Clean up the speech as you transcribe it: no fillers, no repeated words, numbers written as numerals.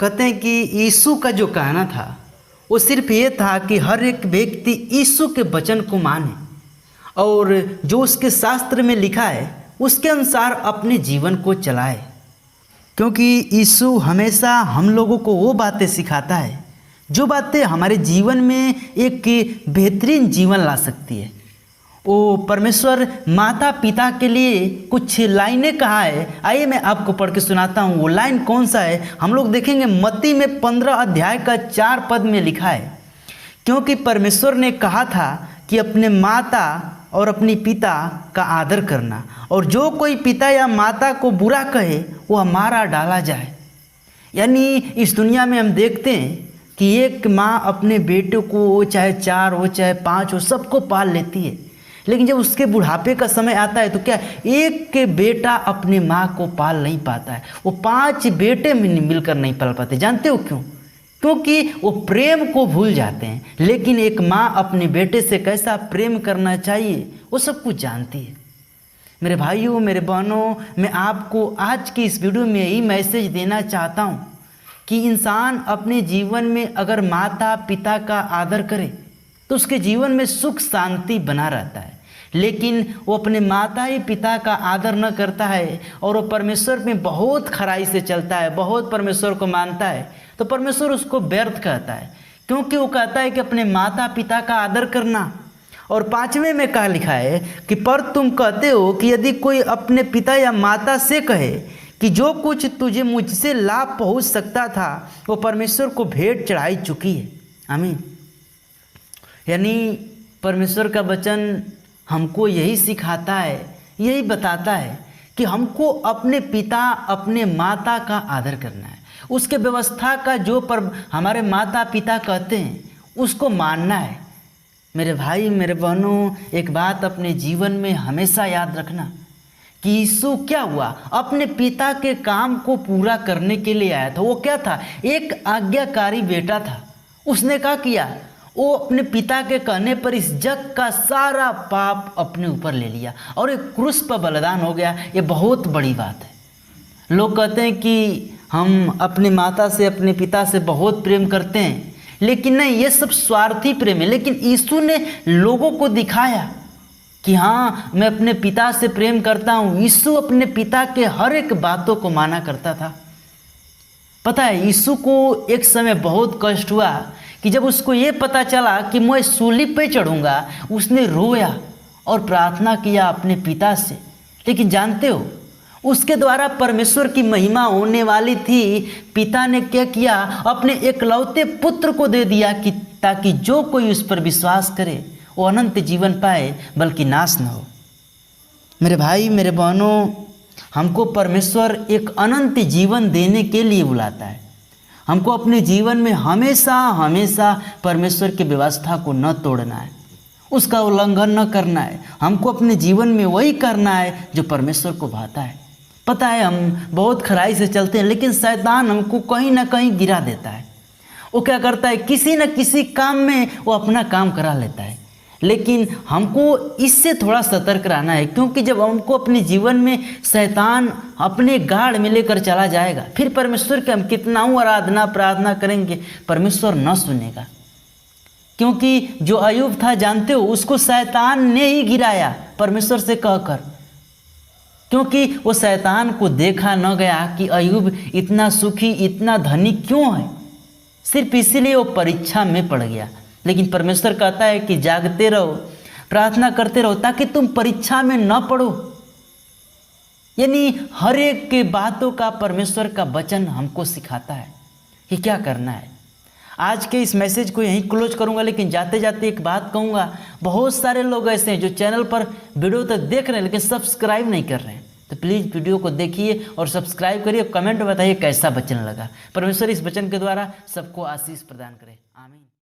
कहते हैं कि यीशु का जो कहना था वो सिर्फ ये था कि हर एक व्यक्ति यीशु के वचन को माने और जो उसके शास्त्र में लिखा है उसके अनुसार अपने जीवन को चलाए, क्योंकि यीशु हमेशा हम लोगों को वो बातें सिखाता है जो बातें हमारे जीवन में एक बेहतरीन जीवन ला सकती है। वो परमेश्वर माता पिता के लिए कुछ लाइनें कहा है, आइए मैं आपको पढ़ के सुनाता हूँ। वो लाइन कौन सा है हम लोग देखेंगे। मत्ती में 15 अध्याय का 4 पद में लिखा है, क्योंकि परमेश्वर ने कहा था कि अपने माता और अपनी पिता का आदर करना, और जो कोई पिता या माता को बुरा कहे वो मारा डाला जाए। यानी इस दुनिया में हम देखते हैं कि एक माँ अपने बेटे को वो चाहे 4 हो चाहे 5 हो सबको पाल लेती है, लेकिन जब उसके बुढ़ापे का समय आता है तो क्या एक के बेटा अपने माँ को पाल नहीं पाता है, वो 5 बेटे मिलकर नहीं पाल पाते। जानते हो क्यों? क्योंकि वो प्रेम को भूल जाते हैं। लेकिन एक माँ अपने बेटे से कैसा प्रेम करना चाहिए वो सब कुछ जानती है। मेरे भाइयों मेरे बहनों, मैं आपको आज की इस वीडियो में यही मैसेज देना चाहता हूँ कि इंसान अपने जीवन में अगर माता पिता का आदर करे तो उसके जीवन में सुख शांति बना रहता है। लेकिन वो अपने माता ही पिता का आदर न करता है और वो परमेश्वर में बहुत खराई से चलता है, बहुत परमेश्वर को मानता है, तो परमेश्वर उसको व्यर्थ कहता है, क्योंकि वो कहता है कि अपने माता पिता का आदर करना। और 5वें में कहा लिखा है कि पर तुम कहते हो कि यदि कोई अपने पिता या माता से कहे कि जो कुछ तुझे मुझसे लाभ पहुँच सकता था वो परमेश्वर को भेंट चढ़ाई चुकी है। आमीन। यानी परमेश्वर का वचन हमको यही सिखाता है, यही बताता है कि हमको अपने पिता अपने माता का आदर करना है, उसके व्यवस्था का जो हमारे माता पिता कहते हैं उसको मानना है। मेरे भाई मेरे बहनों, एक बात अपने जीवन में हमेशा याद रखना कि यीशु क्या हुआ, अपने पिता के काम को पूरा करने के लिए आया था। वो क्या था? एक आज्ञाकारी बेटा था। उसने क्या किया? वो अपने पिता के कहने पर इस जग का सारा पाप अपने ऊपर ले लिया और एक क्रूस पर बलिदान हो गया। ये बहुत बड़ी बात है। लोग कहते हैं कि हम अपने माता से अपने पिता से बहुत प्रेम करते हैं, लेकिन नहीं, ये सब स्वार्थी प्रेम है। लेकिन यीशु ने लोगों को दिखाया कि हाँ मैं अपने पिता से प्रेम करता हूँ। यीशु अपने पिता के हर एक बातों को माना करता था। पता है यीशु को एक समय बहुत कष्ट हुआ कि जब उसको ये पता चला कि मैं सूली पे चढ़ूंगा, उसने रोया और प्रार्थना किया अपने पिता से। लेकिन जानते हो उसके द्वारा परमेश्वर की महिमा होने वाली थी। पिता ने क्या किया? अपने एकलौते पुत्र को दे दिया कि ताकि जो कोई उस पर विश्वास करे वो अनंत जीवन पाए बल्कि नाश न हो। मेरे भाई मेरे बहनों, हमको परमेश्वर एक अनंत जीवन देने के लिए बुलाता है। हमको अपने जीवन में हमेशा हमेशा परमेश्वर की व्यवस्था को न तोड़ना है, उसका उल्लंघन न करना है। हमको अपने जीवन में वही करना है जो परमेश्वर को भाता है। पता है हम बहुत खराई से चलते हैं, लेकिन शैतान हमको कहीं ना कहीं गिरा देता है। वो क्या करता है? किसी न किसी काम में वो अपना काम करा लेता है। लेकिन हमको इससे थोड़ा सतर्क रहना है, क्योंकि जब हमको अपने जीवन में शैतान अपने गाड़ में लेकर चला जाएगा, फिर परमेश्वर के हम कितना आराधना प्रार्थना करेंगे, परमेश्वर न सुनेगा। क्योंकि जो अय्यूब था जानते हो, उसको शैतान ने ही गिराया परमेश्वर से कहकर, क्योंकि वो शैतान को देखा न गया कि अय्यूब इतना सुखी इतना धनी क्यों है, सिर्फ इसीलिए वो परीक्षा में पड़ गया। लेकिन परमेश्वर कहता है कि जागते रहो, प्रार्थना करते रहो ताकि तुम परीक्षा में न पड़ो। यानी हर एक के बातों का परमेश्वर का वचन हमको सिखाता है कि क्या करना है। आज के इस मैसेज को यहीं क्लोज करूंगा, लेकिन जाते जाते एक बात कहूंगा। बहुत सारे लोग ऐसे हैं जो चैनल पर वीडियो तक देख रहे हैं लेकिन सब्सक्राइब नहीं कर रहे हैं, तो प्लीज़ वीडियो को देखिए और सब्सक्राइब करिए। कमेंट में बताइए कैसा वचन लगा। परमेश्वर इस वचन के द्वारा सबको आशीष प्रदान करे। आमीन।